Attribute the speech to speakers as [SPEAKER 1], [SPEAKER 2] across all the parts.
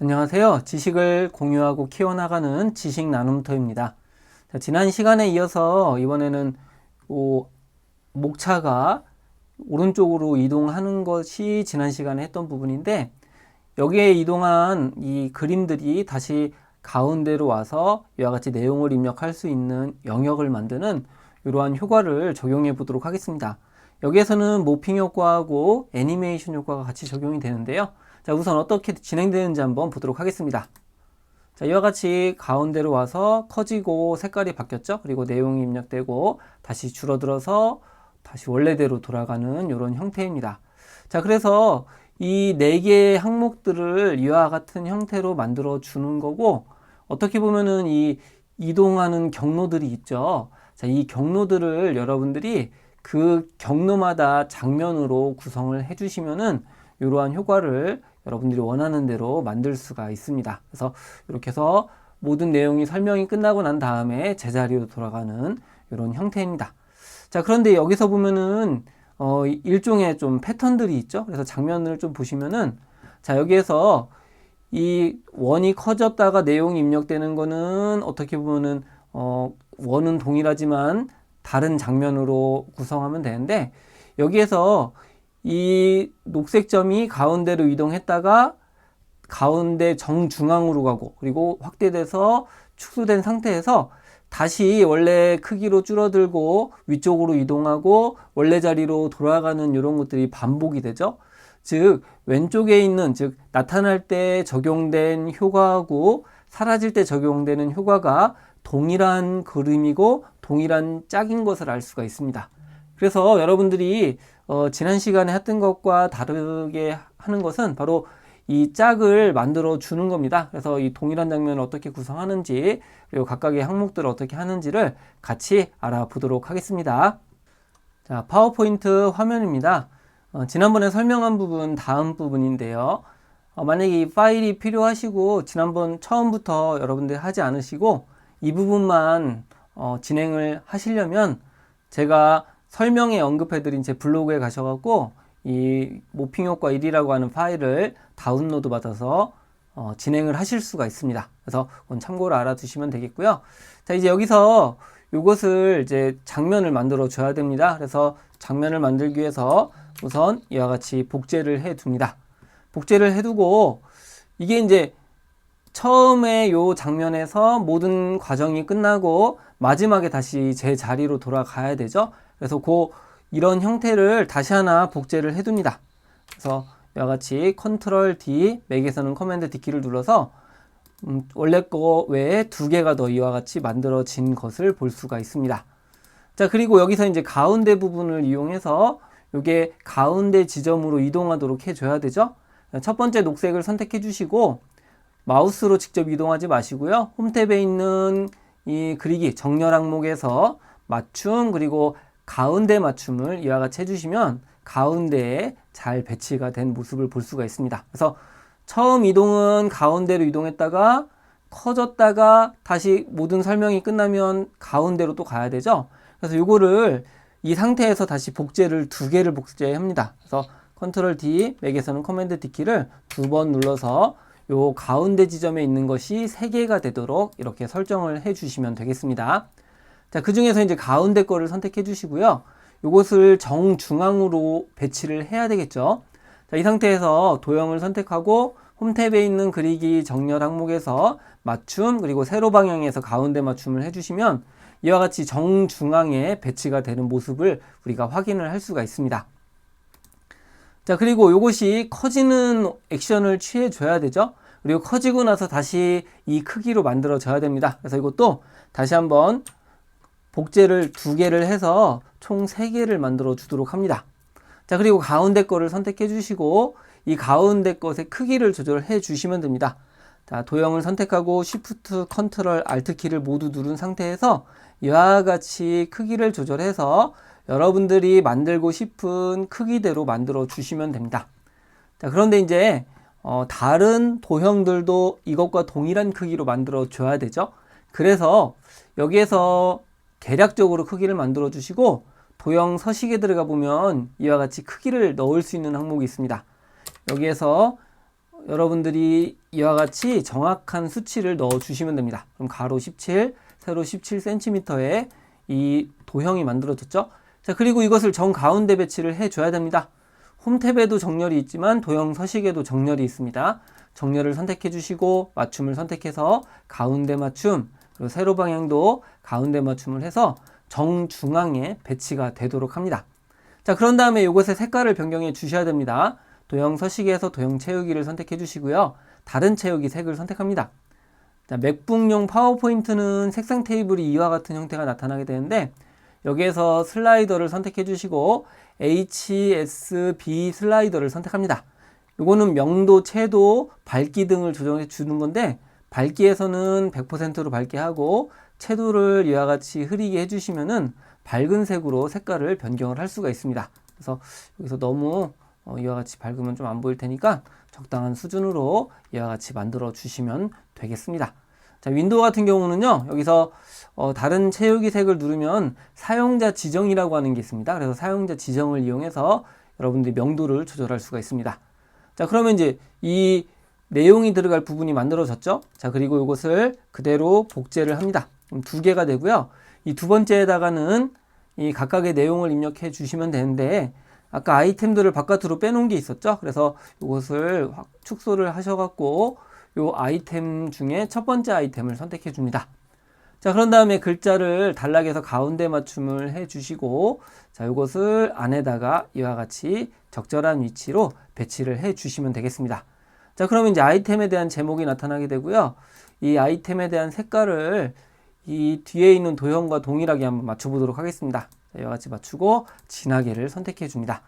[SPEAKER 1] 안녕하세요. 지식을 공유하고 키워나가는 지식 나눔터입니다. 자, 지난 시간에 이어서 이번에는 목차가 오른쪽으로 이동하는 것이 지난 시간에 했던 부분인데, 여기에 이동한 이 그림들이 다시 가운데로 와서 이와 같이 내용을 입력할 수 있는 영역을 만드는 이러한 효과를 적용해 보도록 하겠습니다. 여기에서는 모핑 효과하고 애니메이션 효과가 같이 적용이 되는데요. 자, 우선 어떻게 진행되는지 한번 보도록 하겠습니다. 자, 이와 같이 가운데로 와서 커지고 색깔이 바뀌었죠? 그리고 내용이 입력되고 다시 줄어들어서 다시 원래대로 돌아가는 이런 형태입니다. 자, 그래서 이 4개의 항목들을 이와 같은 형태로 만들어 주는 거고, 어떻게 보면은 이 이동하는 경로들이 있죠. 자, 이 경로들을 여러분들이 그 경로마다 장면으로 구성을 해주시면은 이러한 효과를 여러분들이 원하는 대로 만들 수가 있습니다. 그래서 이렇게 해서 모든 내용이 설명이 끝나고 난 다음에 제자리로 돌아가는 이런 형태입니다. 자, 그런데 여기서 보면은 일종의 좀 패턴들이 있죠. 그래서 장면을 좀 보시면은, 자, 여기에서 이 원이 커졌다가 내용이 입력되는 거는 어떻게 보면은 원은 동일하지만 다른 장면으로 구성하면 되는데, 여기에서 이 녹색 점이 가운데로 이동했다가 가운데 정중앙으로 가고, 그리고 확대돼서 축소된 상태에서 다시 원래 크기로 줄어들고 위쪽으로 이동하고 원래 자리로 돌아가는 이런 것들이 반복이 되죠. 즉 왼쪽에 있는, 즉 나타날 때 적용된 효과하고 사라질 때 적용되는 효과가 동일한 그림이고 동일한 짝인 것을 알 수가 있습니다. 그래서 여러분들이 지난 시간에 했던 것과 다르게 하는 것은 바로 이 짝을 만들어 주는 겁니다. 그래서 이 동일한 장면을 어떻게 구성하는지, 그리고 각각의 항목들을 어떻게 하는지를 같이 알아보도록 하겠습니다. 자, 파워포인트 화면입니다. 지난번에 설명한 부분 다음 부분인데요. 만약에 이 파일이 필요하시고 지난번 처음부터 여러분들 하지 않으시고 이 부분만 진행을 하시려면 제가 설명에 언급해드린 제 블로그에 가셔갖고 이 모핑 효과 1이라고 하는 파일을 다운로드 받아서 진행을 하실 수가 있습니다. 그래서 그건 참고로 알아두시면 되겠고요. 자, 이제 여기서 이것을 이제 장면을 만들어 줘야 됩니다. 그래서 장면을 만들기 위해서 우선 이와 같이 복제를 해 둡니다. 복제를 해두고, 이게 이제 처음에 요 장면에서 모든 과정이 끝나고 마지막에 다시 제 자리로 돌아가야 되죠. 그래서 이런 형태를 다시 하나 복제를 해둡니다. 그래서 이와 같이 컨트롤 D, 맥에서는 커맨드 D키를 눌러서 원래 거 외에 2개가 더 이와 같이 만들어진 것을 볼 수가 있습니다. 자, 그리고 여기서 이제 가운데 부분을 이용해서 이게 가운데 지점으로 이동하도록 해줘야 되죠. 첫 번째 녹색을 선택해 주시고 마우스로 직접 이동하지 마시고요. 홈탭에 있는 이 그리기 정렬 항목에서 맞춤, 그리고 가운데 맞춤을 이와 같이 해주시면 가운데에 잘 배치가 된 모습을 볼 수가 있습니다. 그래서 처음 이동은 가운데로 이동했다가 커졌다가 다시 모든 설명이 끝나면 가운데로 또 가야 되죠. 그래서 이거를 이 상태에서 다시 복제를 2개를 복제합니다. 그래서 컨트롤 D, 맥에서는 커맨드 D키를 2번 눌러서 요 가운데 지점에 있는 것이 3개가 되도록 이렇게 설정을 해 주시면 되겠습니다. 자, 그 중에서 이제 가운데 거를 선택해 주시고요. 이것을 정중앙으로 배치를 해야 되겠죠. 자, 이 상태에서 도형을 선택하고 홈탭에 있는 그리기 정렬 항목에서 맞춤, 그리고 세로 방향에서 가운데 맞춤을 해주시면 이와 같이 정중앙에 배치가 되는 모습을 우리가 확인을 할 수가 있습니다. 자, 그리고 이것이 커지는 액션을 취해 줘야 되죠. 그리고 커지고 나서 다시 이 크기로 만들어 줘야 됩니다. 그래서 이것도 다시 한번 복제를 2개를 해서 총 3개를 만들어 주도록 합니다. 자, 그리고 가운데 거를 선택해 주시고 이 가운데 것의 크기를 조절해 주시면 됩니다. 자, 도형을 선택하고 Shift, Ctrl, Alt 키를 모두 누른 상태에서 이와 같이 크기를 조절해서 여러분들이 만들고 싶은 크기대로 만들어 주시면 됩니다. 자, 그런데 이제 다른 도형들도 이것과 동일한 크기로 만들어 줘야 되죠. 그래서 여기에서 대략적으로 크기를 만들어 주시고 도형 서식에 들어가 보면 이와 같이 크기를 넣을 수 있는 항목이 있습니다. 여기에서 여러분들이 이와 같이 정확한 수치를 넣어 주시면 됩니다. 그럼 가로 17, 세로 17cm의 이 도형이 만들어졌죠. 자, 그리고 이것을 정 가운데 배치를 해 줘야 됩니다. 홈탭에도 정렬이 있지만 도형 서식에도 정렬이 있습니다. 정렬을 선택해 주시고 맞춤을 선택해서 가운데 맞춤, 그리고 세로 방향도 가운데 맞춤을 해서 정중앙에 배치가 되도록 합니다. 자, 그런 다음에 이것의 색깔을 변경해 주셔야 됩니다. 도형 서식에서 도형 채우기를 선택해 주시고요. 다른 채우기 색을 선택합니다. 자, 맥북용 파워포인트는 색상 테이블이 이와 같은 형태가 나타나게 되는데 여기에서 슬라이더를 선택해 주시고 HSB 슬라이더를 선택합니다. 이거는 명도, 채도, 밝기 등을 조정해 주는 건데 밝기에서는 100%로 밝게 하고 채도를 이와 같이 흐리게 해주시면은 밝은 색으로 색깔을 변경을 할 수가 있습니다. 그래서 여기서 너무 이와 같이 밝으면 좀 안 보일 테니까 적당한 수준으로 이와 같이 만들어 주시면 되겠습니다. 자, 윈도우 같은 경우는요, 여기서 다른 채우기 색을 누르면 사용자 지정이라고 하는 게 있습니다. 그래서 사용자 지정을 이용해서 여러분들이 명도를 조절할 수가 있습니다. 자, 그러면 이제 이 내용이 들어갈 부분이 만들어졌죠. 자, 그리고 이것을 그대로 복제를 합니다. 그럼 두 개가 되고요. 이 두 번째에다가는 이 각각의 내용을 입력해 주시면 되는데 아까 아이템들을 바깥으로 빼놓은 게 있었죠. 그래서 이것을 축소를 하셔갖고 이 아이템 중에 첫 번째 아이템을 선택해 줍니다. 자, 그런 다음에 글자를 단락에서 가운데 맞춤을 해 주시고 자, 이것을 안에다가 이와 같이 적절한 위치로 배치를 해 주시면 되겠습니다. 자, 그러면 이제 아이템에 대한 제목이 나타나게 되고요. 이 아이템에 대한 색깔을 이 뒤에 있는 도형과 동일하게 한번 맞춰보도록 하겠습니다. 자, 이와 같이 맞추고 진하게를 선택해 줍니다.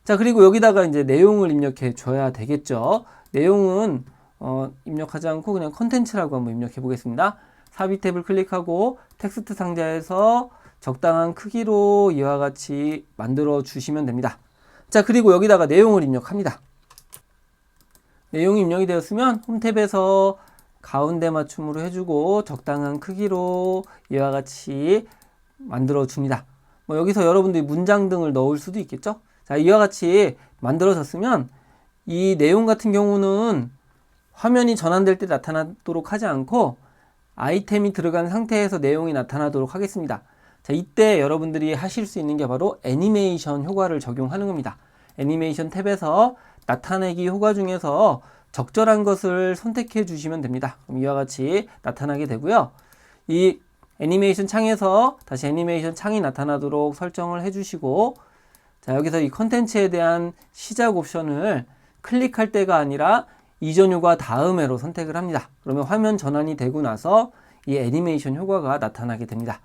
[SPEAKER 1] 자, 그리고 여기다가 이제 내용을 입력해 줘야 되겠죠. 내용은 입력하지 않고 그냥 컨텐츠라고 한번 입력해 보겠습니다. 삽입 탭을 클릭하고 텍스트 상자에서 적당한 크기로 이와 같이 만들어 주시면 됩니다. 자, 그리고 여기다가 내용을 입력합니다. 내용이 입력이 되었으면 홈탭에서 가운데 맞춤으로 해주고 적당한 크기로 이와 같이 만들어 줍니다. 뭐 여기서 여러분들이 문장 등을 넣을 수도 있겠죠. 자, 이와 같이 만들어졌으면 이 내용 같은 경우는 화면이 전환될 때 나타나도록 하지 않고 아이템이 들어간 상태에서 내용이 나타나도록 하겠습니다. 자, 이때 여러분들이 하실 수 있는 게 바로 애니메이션 효과를 적용하는 겁니다. 애니메이션 탭에서 나타내기 효과 중에서 적절한 것을 선택해 주시면 됩니다. 그럼 이와 같이 나타나게 되고요. 이 애니메이션 창에서 다시 애니메이션 창이 나타나도록 설정을 해 주시고 자, 여기서 이 컨텐츠에 대한 시작 옵션을 클릭할 때가 아니라 이전 효과 다음에로 선택을 합니다. 그러면 화면 전환이 되고 나서 이 애니메이션 효과가 나타나게 됩니다.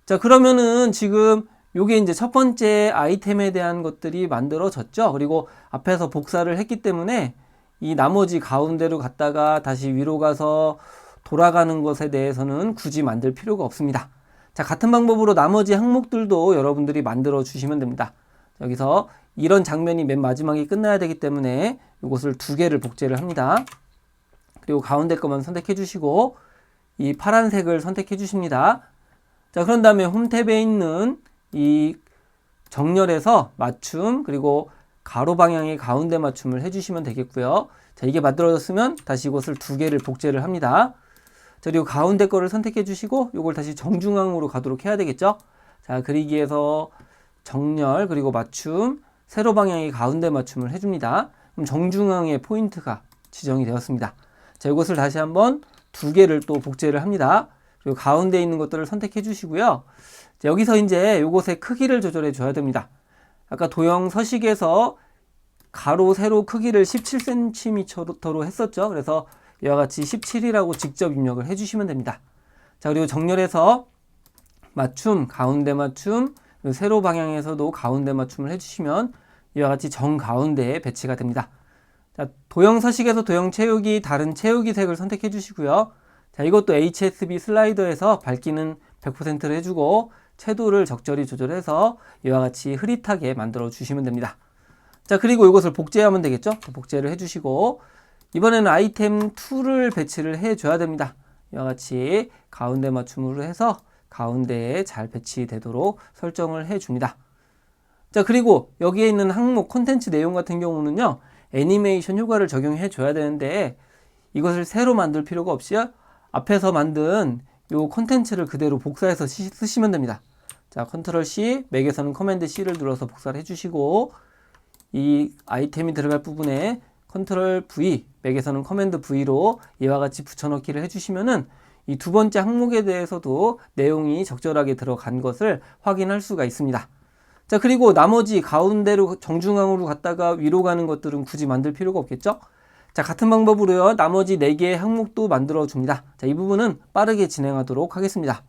[SPEAKER 1] 자, 그러면은 지금 요게 이제 첫 번째 아이템에 대한 것들이 만들어졌죠. 그리고 앞에서 복사를 했기 때문에 이 나머지 가운데로 갔다가 다시 위로 가서 돌아가는 것에 대해서는 굳이 만들 필요가 없습니다. 자, 같은 방법으로 나머지 항목들도 여러분들이 만들어 주시면 됩니다. 여기서 이런 장면이 맨 마지막에 끝나야 되기 때문에 이것을 두 개를 복제를 합니다. 그리고 가운데 것만 선택해 주시고 이 파란색을 선택해 주십니다. 자, 그런 다음에 홈탭에 있는 이 정렬에서 맞춤 그리고 가로 방향의 가운데 맞춤을 해주시면 되겠고요. 자, 이게 만들어졌으면 다시 이것을 두 개를 복제를 합니다. 자, 그리고 가운데 거를 선택해 주시고 이걸 다시 정중앙으로 가도록 해야 되겠죠. 자, 그리기에서 정렬 그리고 맞춤 세로 방향의 가운데 맞춤을 해줍니다. 그럼 정중앙의 포인트가 지정이 되었습니다. 자, 이것을 다시 한번 두 개를 또 복제를 합니다. 그리고 가운데 있는 것들을 선택해 주시고요. 자, 여기서 이제 이것의 크기를 조절해 줘야 됩니다. 아까 도형 서식에서 가로 세로 크기를 17cm로 했었죠. 그래서 이와 같이 17이라고 직접 입력을 해주시면 됩니다. 자, 그리고 정렬해서 맞춤, 가운데 맞춤, 그리고 세로 방향에서도 가운데 맞춤을 해주시면 이와 같이 정가운데에 배치가 됩니다. 자, 도형 서식에서 도형 채우기, 다른 채우기 색을 선택해 주시고요. 자, 이것도 HSB 슬라이더에서 밝기는 100%를 해주고 채도를 적절히 조절해서 이와 같이 흐릿하게 만들어 주시면 됩니다. 자, 그리고 이것을 복제하면 되겠죠. 복제를 해주시고 이번에는 아이템 2를 배치를 해줘야 됩니다. 이와 같이 가운데 맞춤으로 해서 가운데에 잘 배치되도록 설정을 해줍니다. 자, 그리고 여기에 있는 항목 콘텐츠 내용 같은 경우는요, 애니메이션 효과를 적용해 줘야 되는데 이것을 새로 만들 필요가 없이 앞에서 만든 요 콘텐츠를 그대로 복사해서 쓰시면 됩니다. 자, 컨트롤 C, 맥에서는 커맨드 C를 눌러서 복사를 해주시고 이 아이템이 들어갈 부분에 컨트롤 V, 맥에서는 커맨드 V로 이와 같이 붙여넣기를 해주시면은 이 두 번째 항목에 대해서도 내용이 적절하게 들어간 것을 확인할 수가 있습니다. 자, 그리고 나머지 가운데로 정중앙으로 갔다가 위로 가는 것들은 굳이 만들 필요가 없겠죠? 자, 같은 방법으로요, 나머지 4개의 항목도 만들어 줍니다. 자, 이 부분은 빠르게 진행하도록 하겠습니다.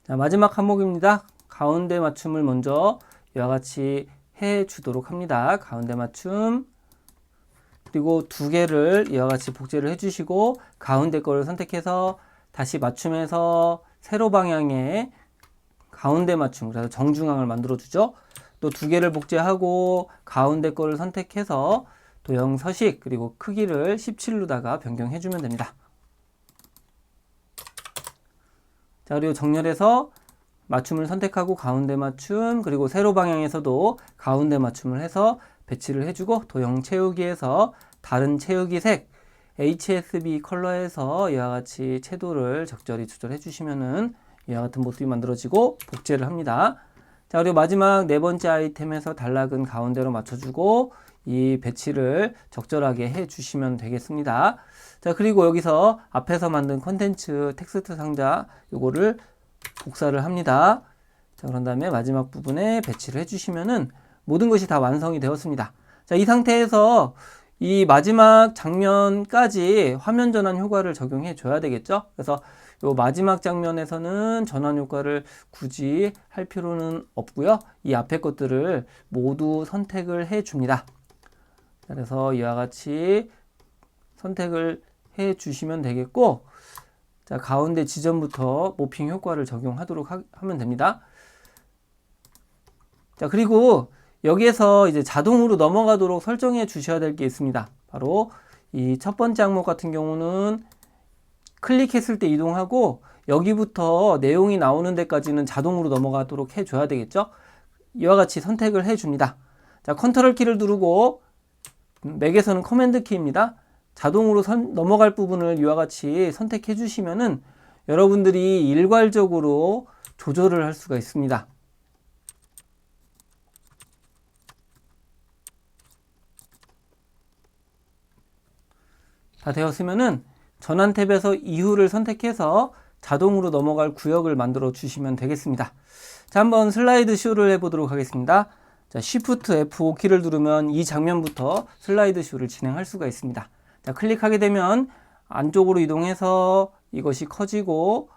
[SPEAKER 1] 자, 마지막 항목입니다. 가운데 맞춤을 먼저 이와 같이 해 주도록 합니다. 가운데 맞춤. 그리고 2개를 이와 같이 복제를 해 주시고 가운데 거를 선택해서 다시 맞춤해서 세로 방향의 가운데 맞춤, 그래서 정중앙을 만들어 주죠. 또 2개를 복제하고 가운데 거를 선택해서 도형 서식 그리고 크기를 17로다가 변경해 주면 됩니다. 자, 그리고 정렬해서 맞춤을 선택하고 가운데 맞춤, 그리고 세로 방향에서도 가운데 맞춤을 해서 배치를 해주고 도형 채우기에서 다른 채우기 색 HSB 컬러에서 이와 같이 채도를 적절히 조절해 주시면은 이와 같은 모습이 만들어지고 복제를 합니다. 자, 그리고 마지막 4번째 아이템에서 단락은 가운데로 맞춰주고 이 배치를 적절하게 해 주시면 되겠습니다. 자, 그리고 여기서 앞에서 만든 컨텐츠 텍스트 상자 요거를 복사를 합니다. 자, 그런 다음에 마지막 부분에 배치를 해주시면은 모든 것이 다 완성이 되었습니다. 자, 이 상태에서 이 마지막 장면까지 화면 전환 효과를 적용해 줘야 되겠죠? 그래서 요 마지막 장면에서는 전환 효과를 굳이 할 필요는 없고요. 이 앞에 것들을 모두 선택을 해 줍니다. 그래서 이와 같이 선택을 해 주시면 되겠고, 자, 가운데 지점부터 모핑 효과를 적용하도록 하면 됩니다. 자, 그리고 여기에서 이제 자동으로 넘어가도록 설정해 주셔야 될 게 있습니다. 바로 이 첫 번째 항목 같은 경우는 클릭했을 때 이동하고 여기부터 내용이 나오는 데까지는 자동으로 넘어가도록 해줘야 되겠죠? 이와 같이 선택을 해줍니다. 자, 컨트롤 키를 누르고 맥에서는 커맨드 키입니다. 자동으로 넘어갈 부분을 이와 같이 선택해 주시면은 여러분들이 일괄적으로 조절을 할 수가 있습니다. 다 되었으면은 전환 탭에서 이후를 선택해서 자동으로 넘어갈 구역을 만들어 주시면 되겠습니다. 자, 한번 슬라이드 쇼를 해보도록 하겠습니다. 자, Shift F5키를 누르면 이 장면부터 슬라이드 쇼를 진행할 수가 있습니다. 자, 클릭하게 되면 안쪽으로 이동해서 이것이 커지고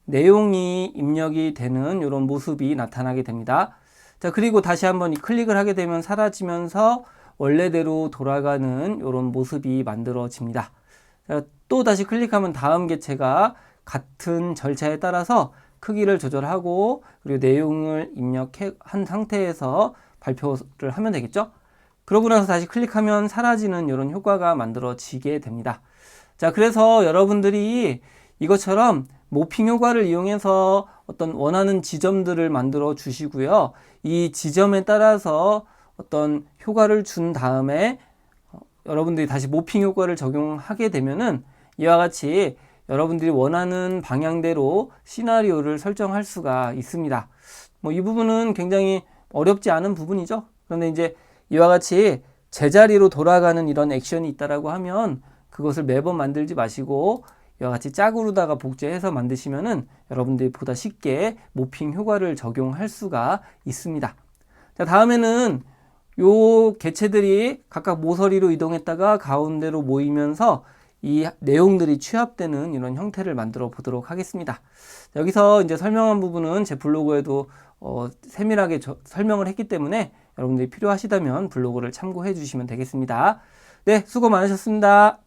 [SPEAKER 1] 내용이 입력이 되는 이런 모습이 나타나게 됩니다. 자, 그리고 다시 한번 클릭을 하게 되면 사라지면서 원래대로 돌아가는 이런 모습이 만들어집니다. 자, 또 다시 클릭하면 다음 개체가 같은 절차에 따라서 크기를 조절하고 그리고 내용을 입력한 상태에서 발표를 하면 되겠죠. 그러고 나서 다시 클릭하면 사라지는 이런 효과가 만들어지게 됩니다. 자, 그래서 여러분들이 이것처럼 모핑 효과를 이용해서 어떤 원하는 지점들을 만들어 주시고요. 이 지점에 따라서 어떤 효과를 준 다음에 여러분들이 다시 모핑 효과를 적용하게 되면은 이와 같이 여러분들이 원하는 방향대로 시나리오를 설정할 수가 있습니다. 뭐 이 부분은 굉장히 어렵지 않은 부분이죠. 그런데 이제 이와 같이 제자리로 돌아가는 이런 액션이 있다라고 하면 그것을 매번 만들지 마시고 이와 같이 짝으로다가 복제해서 만드시면은 여러분들이 보다 쉽게 모핑 효과를 적용할 수가 있습니다. 자, 다음에는 요 개체들이 각각 모서리로 이동했다가 가운데로 모이면서 이 내용들이 취합되는 이런 형태를 만들어 보도록 하겠습니다. 여기서 이제 설명한 부분은 제 블로그에도 세밀하게 설명을 했기 때문에 여러분들이 필요하시다면 블로그를 참고해 주시면 되겠습니다. 네, 수고 많으셨습니다.